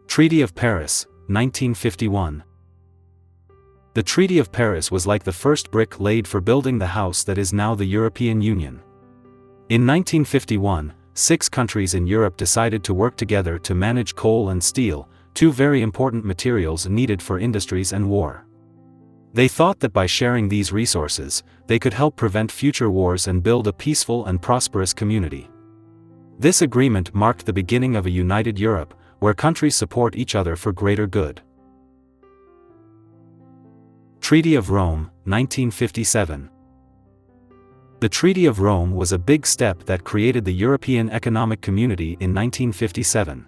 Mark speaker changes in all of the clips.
Speaker 1: Treaty of Paris, 1951. The Treaty of Paris was like the first brick laid for building the house that is now the European Union. In 1951, 6 countries in Europe decided to work together to manage coal and steel, 2 very important materials needed for industries and war. They thought that by sharing these resources, they could help prevent future wars and build a peaceful and prosperous community. This agreement marked the beginning of a united Europe, where countries support each other for greater good. Treaty of Rome, 1957. The Treaty of Rome was a big step that created the European Economic Community in 1957.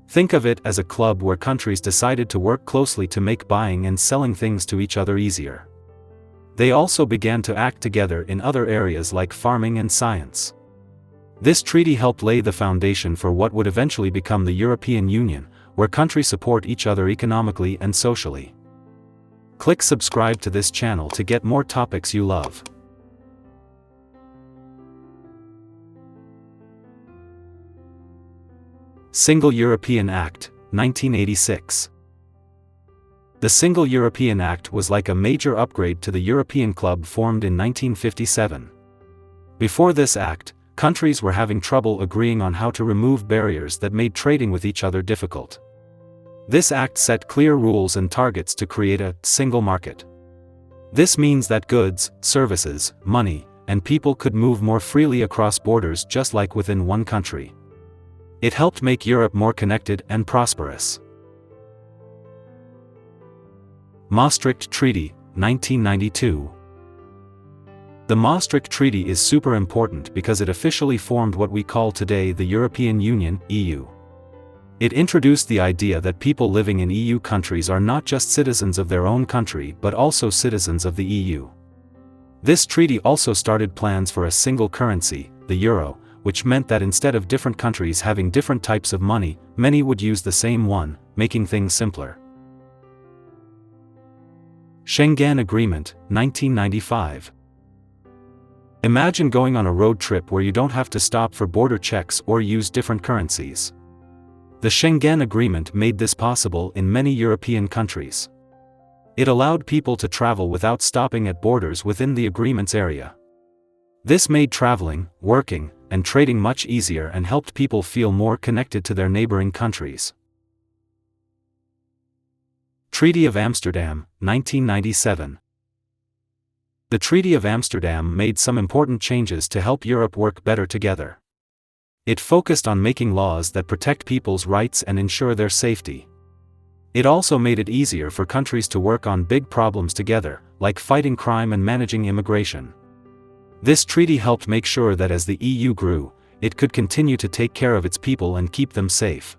Speaker 1: Think of it as a club where countries decided to work closely to make buying and selling things to each other easier. They also began to act together in other areas like farming and science. This treaty helped lay the foundation for what would eventually become the European Union, where countries support each other economically and socially. Click subscribe to this channel to get more topics you love. Single European Act, 1986. The Single European Act was like a major upgrade to the European Club formed in 1957. Before this act, countries were having trouble agreeing on how to remove barriers that made trading with each other difficult. This act set clear rules and targets to create a single market. This means that goods, services, money, and people could move more freely across borders just like within one country. It helped make Europe more connected and prosperous. Maastricht Treaty, 1992. The Maastricht Treaty is super important because it officially formed what we call today the European Union, EU. It introduced the idea that people living in EU countries are not just citizens of their own country but also citizens of the EU. This treaty also started plans for a single currency, the euro, which meant that instead of different countries having different types of money, many would use the same one, making things simpler. Schengen Agreement, 1995. Imagine going on a road trip where you don't have to stop for border checks or use different currencies. The Schengen Agreement made this possible in many European countries. It allowed people to travel without stopping at borders within the agreement's area. This made traveling, working, and trading much easier and helped people feel more connected to their neighboring countries. Treaty of Amsterdam, 1997. The Treaty of Amsterdam made some important changes to help Europe work better together. It focused on making laws that protect people's rights and ensure their safety. It also made it easier for countries to work on big problems together, like fighting crime and managing immigration. This treaty helped make sure that as the EU grew, it could continue to take care of its people and keep them safe.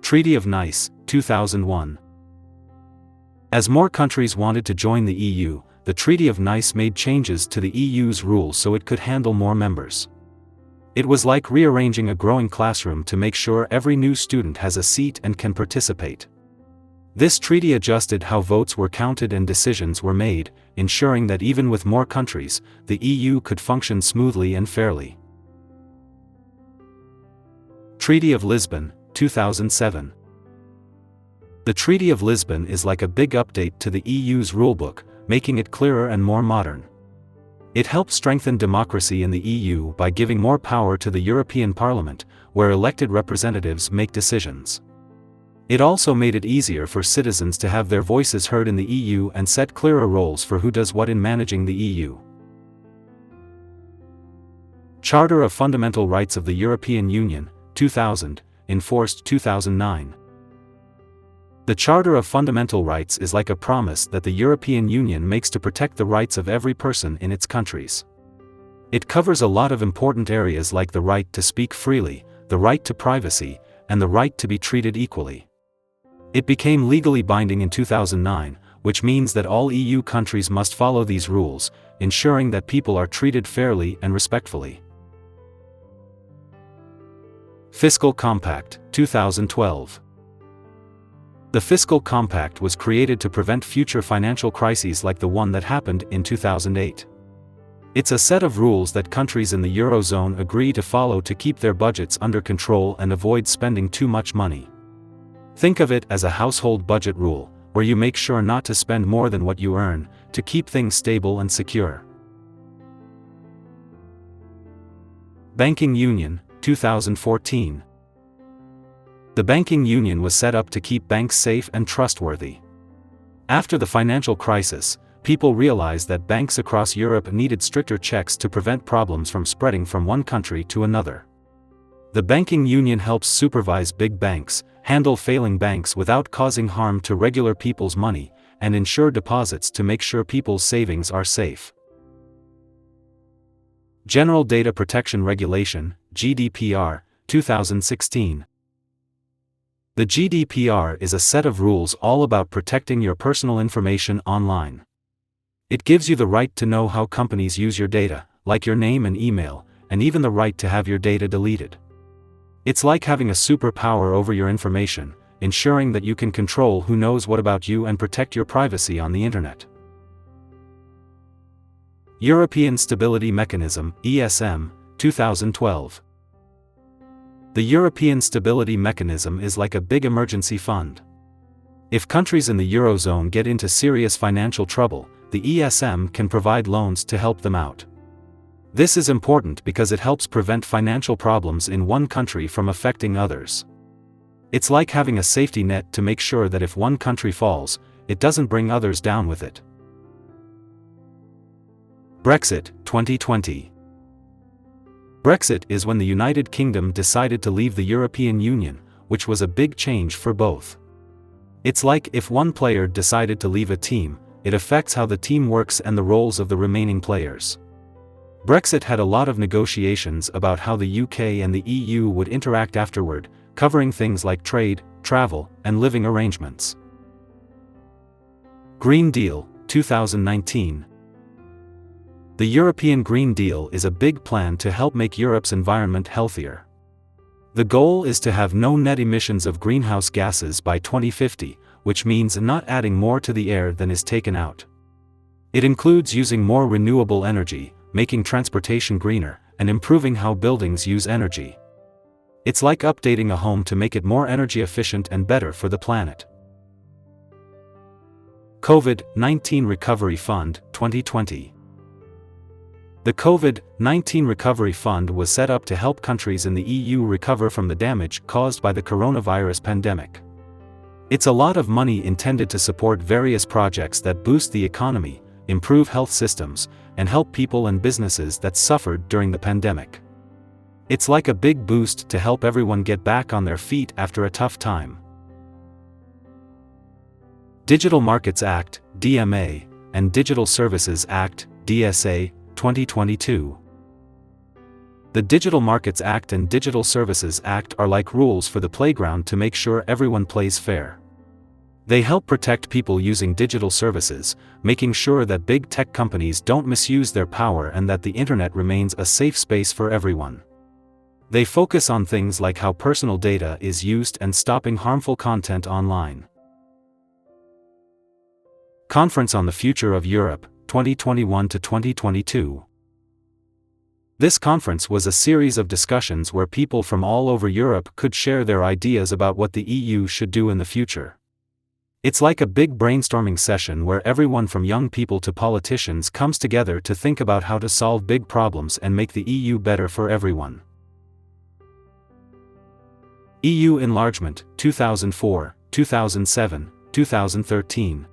Speaker 1: Treaty of Nice, 2001. As more countries wanted to join the EU, the Treaty of Nice made changes to the EU's rules so it could handle more members. It was like rearranging a growing classroom to make sure every new student has a seat and can participate. This treaty adjusted how votes were counted and decisions were made, ensuring that even with more countries, the EU could function smoothly and fairly. Treaty of Lisbon, 2007. The Treaty of Lisbon is like a big update to the EU's rulebook, making it clearer and more modern. It helped strengthen democracy in the EU by giving more power to the European Parliament, where elected representatives make decisions. It also made it easier for citizens to have their voices heard in the EU and set clearer roles for who does what in managing the EU. Charter of Fundamental Rights of the European Union, 2000, enforced 2009. The Charter of Fundamental Rights is like a promise that the European Union makes to protect the rights of every person in its countries. It covers a lot of important areas like the right to speak freely, the right to privacy, and the right to be treated equally. It became legally binding in 2009, which means that all EU countries must follow these rules, ensuring that people are treated fairly and respectfully. Fiscal Compact, 2012. The Fiscal Compact was created to prevent future financial crises like the one that happened in 2008. It's a set of rules that countries in the Eurozone agree to follow to keep their budgets under control and avoid spending too much money. Think of it as a household budget rule, where you make sure not to spend more than what you earn, to keep things stable and secure. Banking Union, 2014. The banking union was set up to keep banks safe and trustworthy. After the financial crisis, people realized that banks across Europe needed stricter checks to prevent problems from spreading from one country to another. The banking union helps supervise big banks, handle failing banks without causing harm to regular people's money, and ensure deposits to make sure people's savings are safe. General Data Protection Regulation, GDPR, 2016. The GDPR is a set of rules all about protecting your personal information online. It gives you the right to know how companies use your data, like your name and email, and even the right to have your data deleted. It's like having a superpower over your information, ensuring that you can control who knows what about you and protect your privacy on the internet. European Stability Mechanism, ESM, 2012. The European Stability Mechanism is like a big emergency fund. If countries in the Eurozone get into serious financial trouble, the ESM can provide loans to help them out. This is important because it helps prevent financial problems in one country from affecting others. It's like having a safety net to make sure that if one country falls, it doesn't bring others down with it. Brexit, 2020. Brexit is when the United Kingdom decided to leave the European Union, which was a big change for both. It's like if one player decided to leave a team, it affects how the team works and the roles of the remaining players. Brexit had a lot of negotiations about how the UK and the EU would interact afterward, covering things like trade, travel, and living arrangements. Green Deal, 2019. The European Green Deal is a big plan to help make Europe's environment healthier. The goal is to have no net emissions of greenhouse gases by 2050, which means not adding more to the air than is taken out. It includes using more renewable energy, making transportation greener, and improving how buildings use energy. It's like updating a home to make it more energy efficient and better for the planet. COVID-19 Recovery Fund, 2020. The COVID-19 Recovery Fund was set up to help countries in the EU recover from the damage caused by the coronavirus pandemic. It's a lot of money intended to support various projects that boost the economy, improve health systems, and help people and businesses that suffered during the pandemic. It's like a big boost to help everyone get back on their feet after a tough time. Digital Markets Act, DMA, and Digital Services Act, DSA, 2022. The Digital Markets Act and Digital Services Act are like rules for the playground to make sure everyone plays fair. They help protect people using digital services, making sure that big tech companies don't misuse their power and that the internet remains a safe space for everyone. They focus on things like how personal data is used and stopping harmful content online. Conference on the Future of Europe, 2021 to 2022. This conference was a series of discussions where people from all over Europe could share their ideas about what the EU should do in the future. It's like a big brainstorming session where everyone from young people to politicians comes together to think about how to solve big problems and make the EU better for everyone. EU Enlargement, 2004, 2007, 2013.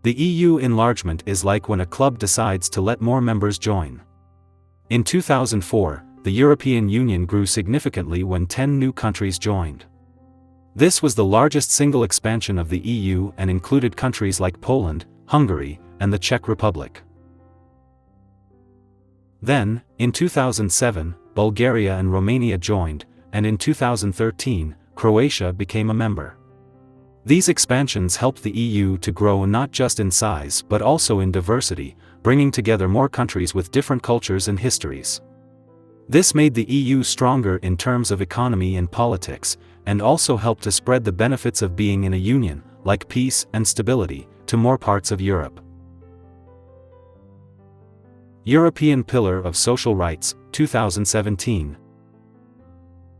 Speaker 1: The EU enlargement is like when a club decides to let more members join. In 2004, the European Union grew significantly when 10 new countries joined. This was the largest single expansion of the EU and included countries like Poland, Hungary, and the Czech Republic. Then, in 2007, Bulgaria and Romania joined, and in 2013, Croatia became a member. These expansions helped the EU to grow not just in size but also in diversity, bringing together more countries with different cultures and histories. This made the EU stronger in terms of economy and politics, and also helped to spread the benefits of being in a union, like peace and stability, to more parts of Europe. European Pillar of Social Rights, 2017.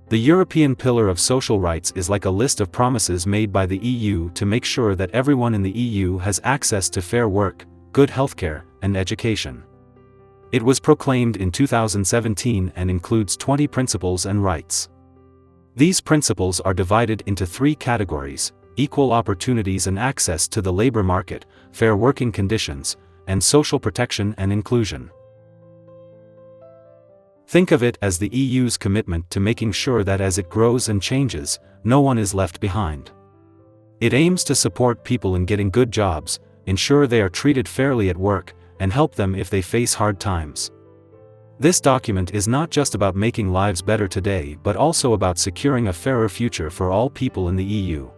Speaker 1: The European Pillar of Social Rights is like a list of promises made by the EU to make sure that everyone in the EU has access to fair work, good healthcare, and education. It was proclaimed in 2017 and includes 20 principles and rights. These principles are divided into 3 categories: equal opportunities and access to the labor market, fair working conditions, and social protection and inclusion. Think of it as the EU's commitment to making sure that as it grows and changes, no one is left behind. It aims to support people in getting good jobs, ensure they are treated fairly at work, and help them if they face hard times. This document is not just about making lives better today but also about securing a fairer future for all people in the EU.